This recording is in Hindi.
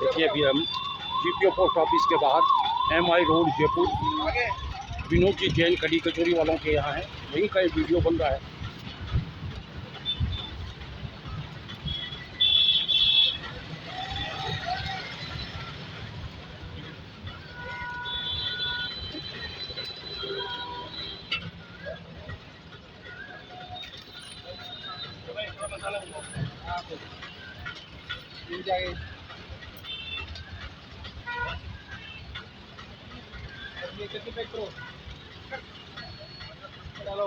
देखिए अभी हम जीपीओ पोस्ट ऑफिस के बाहर एमआई रोड जयपुर विनोद जी जैन कड़ी कचौरी वालों के यहाँ है, वहीं का एक वीडियो बन रहा है। मिल जाएगी। ये कितने पैक करो? चलो